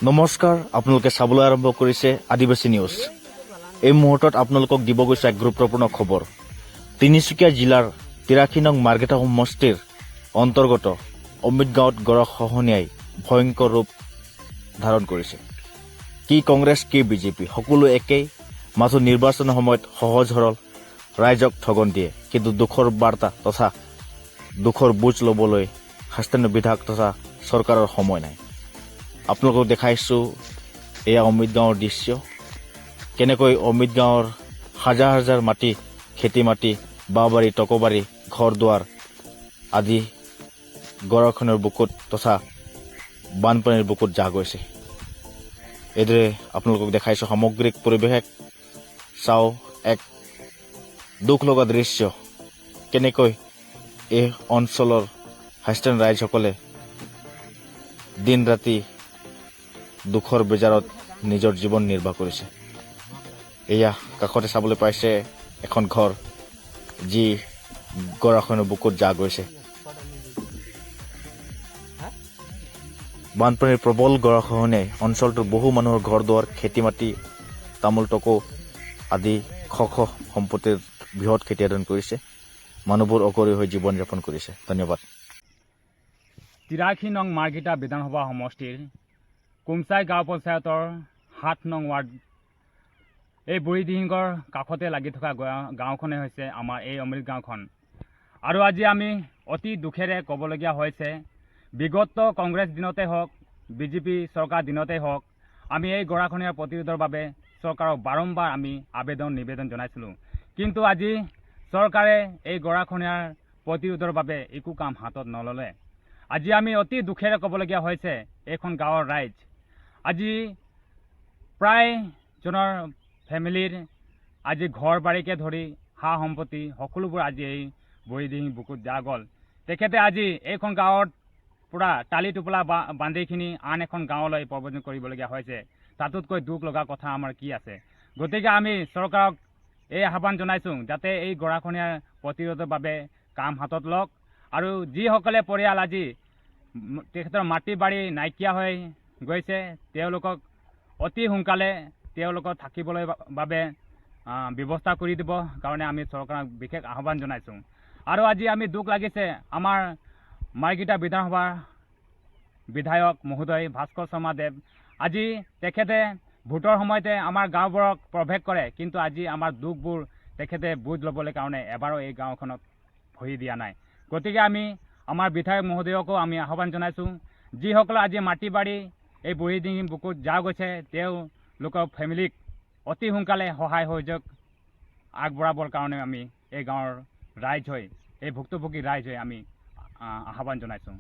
নমস্কাৰ, আপোনালোকে চাবলৈ আৰম্ভ কৰিছে আদিবাসী নিউজ। এই মুহূৰ্তত আপোনালোকক দিব গৈছে এক গুৰুত্বপূৰ্ণ খবৰ। তিনিচুকীয়া জিলাৰ 83 নং মাৰ্ঘেটা সমষ্টিৰ অন্তৰ্গত অমৃত গাঁৱত গৰাখহনীয়াই ভয়ংকৰ ৰূপ ধাৰণ কৰিছে। কি কংগ্ৰেছ কি বিজেপি সকলো একেই, মাথো নিৰ্বাচনৰ সময়ত সহজ সৰল ৰাইজক ঠগন দিয়ে, কিন্তু দুখৰ বাৰ্তা তথা দুখৰ বুজ ল'বলৈ স্থানীয় বিধায়ক তথা চৰকাৰৰ সময় নাই। আপোনালোকক দেখাইছোঁ এয়া অমৃত গাঁৱৰ দৃশ্য, কেনেকৈ অমৃত গাঁৱৰ হাজাৰ হাজাৰ মাটি, খেতি মাটি, বাঁহবাৰী, টকবাৰী, ঘৰ দুৱাৰ আদি গৰাখহনীয়াৰ বুকুত তথা বানপানীৰ বুকুত জাহ গৈছে। এইদৰে আপোনালোকক দেখাইছোঁ সামগ্ৰিক পৰিৱেশ। চাওঁ এক দুখ লগা দৃশ্য, কেনেকৈ এই অঞ্চলৰ স্থানীয় ৰাইজসকলে দিন ৰাতি দুখৰ বেজাৰত নিজৰ জীৱন নিৰ্বাহ কৰিছে। এয়া কাষতে চাবলৈ পাইছে এখন ঘৰ, যি গৰাখহনীয়াৰ বুকুত জাহ গৈছে। বানপানীৰ প্ৰবল গৰাখহনীয়াই অঞ্চলটোৰ বহু মানুহৰ ঘৰ দুৱাৰ, খেতি মাটি, তামোল টকো আদি শ সম্পত্তিৰ বৃহৎ ক্ষতিসাধন কৰিছে। মানুহবোৰ অকৰি হৈ জীৱন যাপন কৰিছে। ধন্যবাদ। 83 নং মাৰ্ঘেটা বিধানসভা সমষ্টিৰ কুমচাই গাঁও পঞ্চায়তৰ 7 নং ৱাৰ্ড, এই বুঢ়ীদিহিঙৰ কাষতে লাগি থকা গাঁওখনে হৈছে আমাৰ এই অমৃত গাঁওখন। আৰু আজি আমি অতি দুখেৰে ক'বলগীয়া হৈছে, বিগত কংগ্ৰেছ দিনতে হওক, বিজেপি চৰকাৰ দিনতে হওক, আমি এই গৰাখহনীয়াৰ প্ৰতিৰোধৰ বাবে চৰকাৰক বাৰম্বাৰ আমি নিবেদন জনাইছিলোঁ। কিন্তু আজি চৰকাৰে এই গৰাখহনীয়াৰ প্ৰতিৰোধৰ বাবে একো কাম হাতত নল'লে। আজি আমি অতি দুখেৰে ক'বলগীয়া হৈছে, এইখন গাঁৱৰ ৰাইজ আজি প্ৰায়জনৰ ফেমিলিৰ আজি ঘৰ বাৰীকে ধৰি সা সম্পত্তি সকলোবোৰ আজি এই বুঢ়ীদিহিং বুকুত জাহ গ'ল। তেখেতে আজি এইখন গাঁৱত পূৰা টালি টোপোলা বান্ধিখিনি আন এখন গাঁৱলৈ প্ৰব্ৰজন কৰিবলগীয়া হৈছে। তাতোতকৈ দুখ লগা কথা আমাৰ কি আছে? গতিকে আমি চৰকাৰক এই আহ্বান জনাইছোঁ, যাতে এই গৰাখহনীয়াৰ প্ৰতিৰোধৰ বাবে কাম হাতত লওক। আৰু যিসকলে পৰিয়াল আজি তেখেতৰ মাটি বাৰী নাইকিয়া হৈ গৈছে, তেওঁলোকক অতি সোনকালে তেওঁলোকক থাকিবলৈ বাবে ব্যৱস্থা কৰি দিব কাৰণে আমি চৰকাৰক বিশেষ আহ্বান জনাইছোঁ। আৰু আজি আমি দুখ লাগিছে, আমাৰ মাৰ্ঘেটা বিধানসভাৰ বিধায়ক মহোদয় ভাস্কৰ শৰ্মা দেৱ, আজি তেখেতে ভোটৰ সময়তে আমাৰ গাঁওবোৰক প্ৰৱেশ কৰে, কিন্তু আজি আমাৰ দুখবোৰ তেখেতে বুজ ল'বলৈ কাৰণে এবাৰো এই গাঁওখনত ভৰি দিয়া নাই। গতিকে আমি আমাৰ বিধায়ক মহোদয়কো আমি আহ্বান জনাইছোঁ, যিসকলে আজি মাটি বাৰী এই বুঢ়ীদিহিং বুকুত জাহ গৈছে, তেওঁলোকৰ ফেমিলিক অতি সোনকালে সহায় সহযোগ আগবঢ়াবৰ কাৰণে আমি এই গাঁৱৰ ৰাইজ হৈ, এই ভুক্তভোগী ৰাইজ হৈ আমি আহ্বান জনাইছোঁ।